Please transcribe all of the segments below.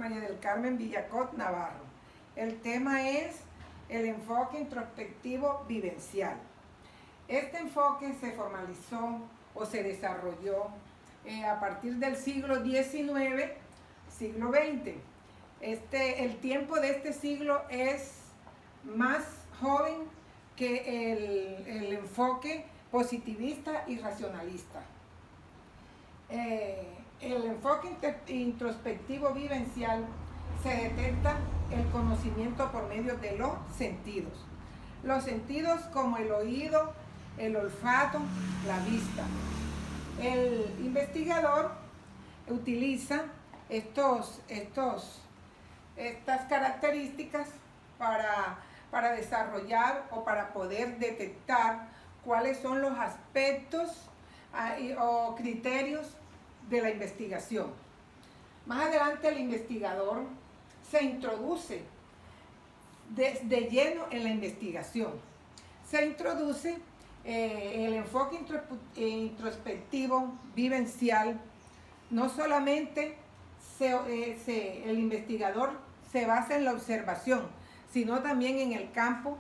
María del Carmen Villacot Navarro. El tema es el enfoque introspectivo vivencial. Este enfoque se formalizó o se desarrolló a partir del siglo XIX, siglo XX. El tiempo de este siglo es más joven que el enfoque positivista y racionalista. El enfoque introspectivo vivencial se detecta el conocimiento por medio de los sentidos. Los sentidos como el oído, el olfato, la vista. El investigador utiliza estas características para desarrollar o para poder detectar cuáles son los aspectos o criterios de la investigación. Más adelante el investigador se introduce de lleno en la investigación. Se introduce el enfoque introspectivo vivencial. No solamente el investigador se basa en la observación, sino también en el campo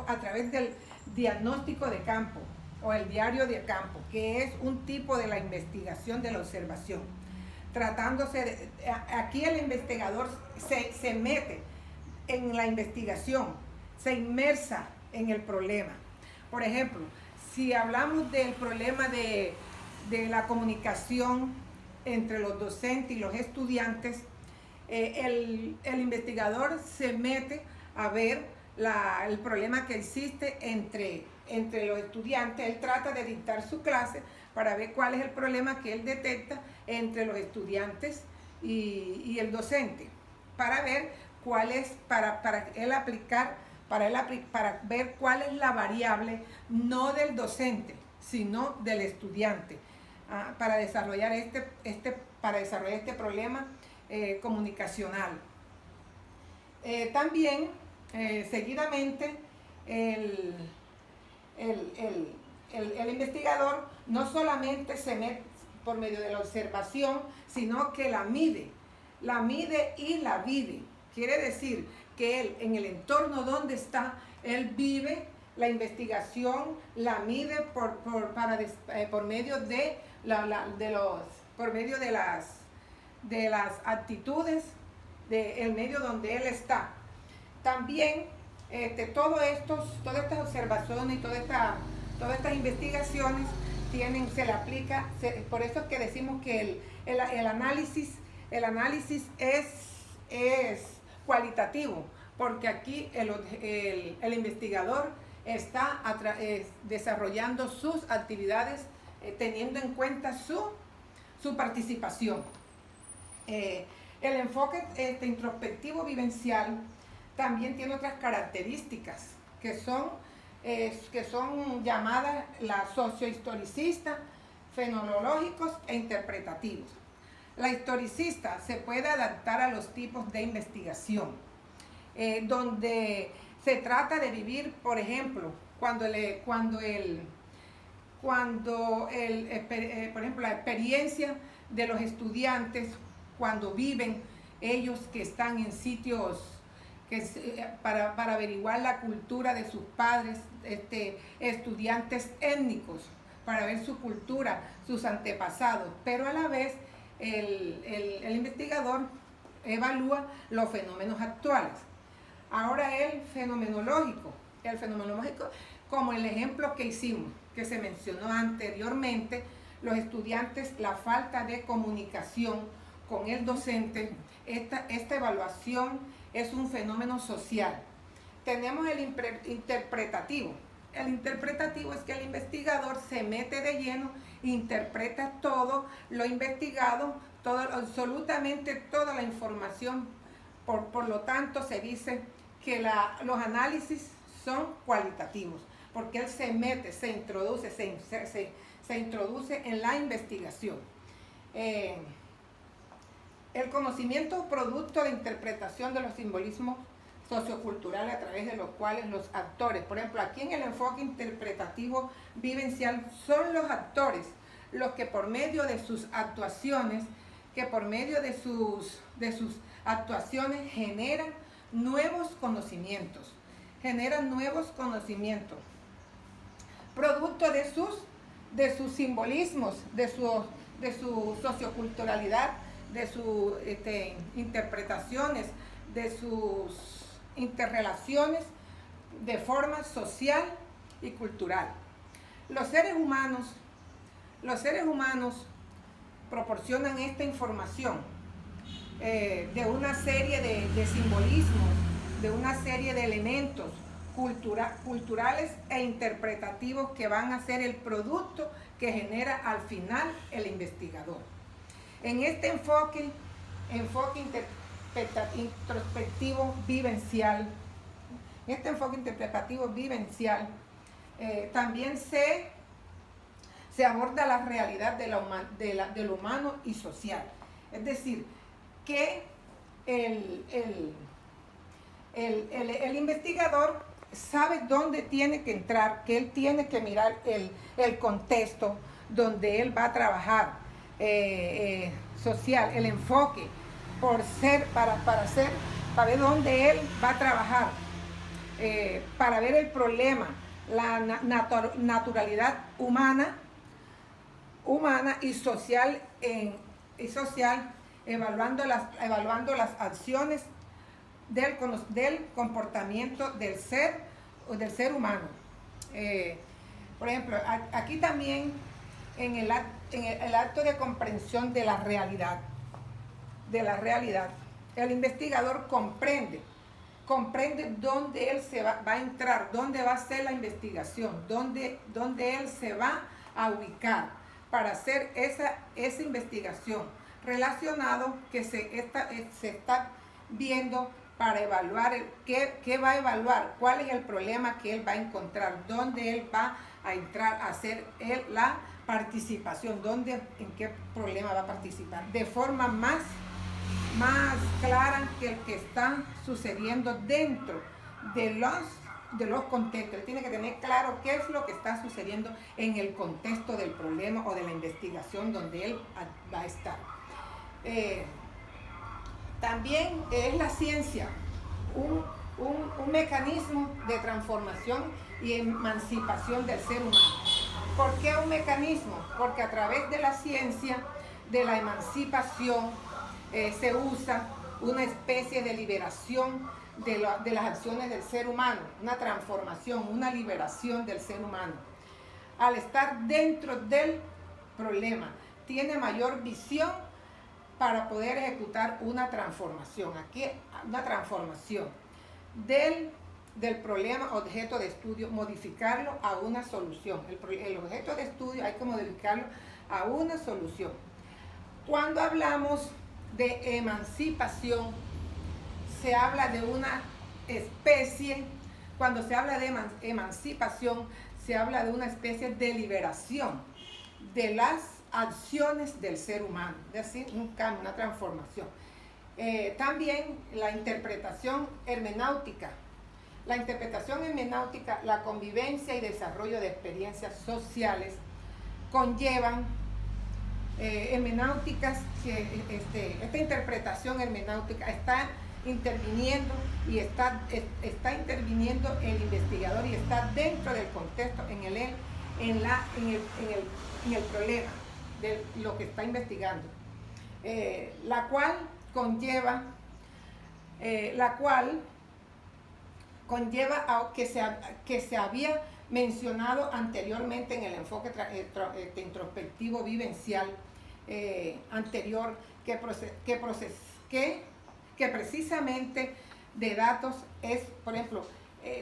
a través del diagnóstico de campo o el diario de campo, que es un tipo de la investigación de la observación. Aquí el investigador se mete en la investigación, se inmersa en el problema. Por ejemplo, si hablamos del problema de la comunicación entre los docentes y los estudiantes, el investigador se mete a ver el problema que existe entre los estudiantes. Él trata de dictar su clase para ver cuál es el problema que él detecta entre los estudiantes y el docente, para ver cuál es, para ver cuál es la variable, no del docente, sino del estudiante, para desarrollar este problema comunicacional. También, seguidamente, el investigador no solamente se mete por medio de la observación, sino que la mide y la vive. Quiere decir que él, en el entorno donde está, él vive la investigación, la mide por medio de las actitudes del medio donde él está. También todas estas observaciones y todas estas investigaciones se le aplica, por eso es que decimos que el análisis es cualitativo, porque aquí el investigador está desarrollando sus actividades teniendo en cuenta su participación. El enfoque introspectivo vivencial también tiene otras características que son llamadas las sociohistoricistas, fenomenológicos e interpretativos. La historicista se puede adaptar a los tipos de investigación, donde se trata de vivir, por ejemplo, por ejemplo, la experiencia de los estudiantes cuando viven ellos que están en sitios para averiguar la cultura de sus padres, estudiantes étnicos, para ver su cultura, sus antepasados, pero a la vez el investigador evalúa los fenómenos actuales. Ahora el fenomenológico, como el ejemplo que hicimos, que se mencionó anteriormente, los estudiantes, la falta de comunicación con el docente, esta evaluación es un fenómeno social. Tenemos el interpretativo. El interpretativo es que el investigador se mete de lleno, interpreta todo lo investigado, absolutamente toda la información. Por lo tanto, se dice que los análisis son cualitativos, porque él se mete, se introduce en la investigación. El conocimiento producto de interpretación de los simbolismos socioculturales a través de los cuales los actores, por ejemplo, aquí en el enfoque interpretativo vivencial, son los actores los que por medio de sus actuaciones, generan nuevos conocimientos, producto de sus simbolismos, de su socioculturalidad, de sus interpretaciones, de sus interrelaciones de forma social y cultural. Los seres humanos proporcionan esta información de una serie de simbolismos, de una serie de elementos culturales e interpretativos que van a ser el producto que genera al final el investigador. En este enfoque interpretativo vivencial, también se aborda la realidad de lo humano y social. Es decir, que el investigador sabe dónde tiene que entrar, que él tiene que mirar el contexto donde él va a trabajar social, el enfoque para ver dónde él va a trabajar, para ver el problema, la naturalidad humana y social, evaluando las acciones del comportamiento del ser humano. Por ejemplo, aquí también en el acto de comprensión de la realidad, el investigador comprende dónde él va a entrar, dónde va a ser la investigación, dónde él se va a ubicar para hacer esa investigación relacionado que se está viendo para evaluar qué va a evaluar, cuál es el problema que él va a encontrar, dónde él va a entrar a hacer la participación, en qué problema va a participar, de forma más clara que el que está sucediendo dentro de los contextos. Él tiene que tener claro qué es lo que está sucediendo en el contexto del problema o de la investigación donde él va a estar. También es la ciencia un mecanismo de transformación y emancipación del ser humano. ¿Por qué un mecanismo? Porque a través de la ciencia, de la emancipación, se usa una especie de liberación de las acciones del ser humano, una transformación, una liberación del ser humano. Al estar dentro del problema, tiene mayor visión para poder ejecutar una transformación. Aquí, una transformación del problema objeto de estudio, modificarlo a una solución. El objeto de estudio hay que modificarlo a una solución. Cuando hablamos de emancipación, se habla de una especie, cuando se habla de emancipación, se habla de una especie de liberación de las acciones del ser humano, es decir, un cambio, una transformación. También la interpretación hermenéutica. La interpretación hermenéutica, la convivencia y desarrollo de experiencias sociales conllevan hermenéuticas esta interpretación hermenéutica está interviniendo y está interviniendo el investigador y está dentro del contexto en el problema de lo que está investigando, la cual conlleva a que se había mencionado anteriormente en el enfoque introspectivo vivencial anterior, que precisamente de datos es, por ejemplo,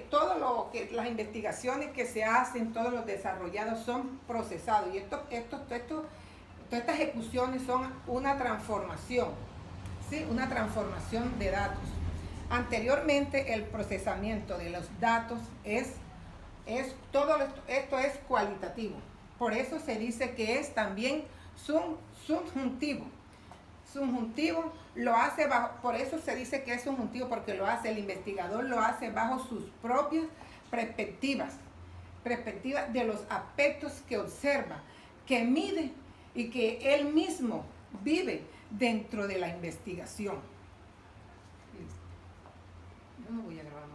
todo lo que las investigaciones que se hacen, todos los desarrollados son procesados, y todas estas ejecuciones son una transformación, ¿sí? Una transformación de datos. Anteriormente, el procesamiento de los datos todo esto es cualitativo. Por eso se dice que es también subjuntivo. Subjuntivo lo hace por eso se dice que es subjuntivo, porque el investigador lo hace bajo sus propias perspectivas de los aspectos que observa, que mide y que él mismo vive dentro de la investigación. Yo no voy a grabar más.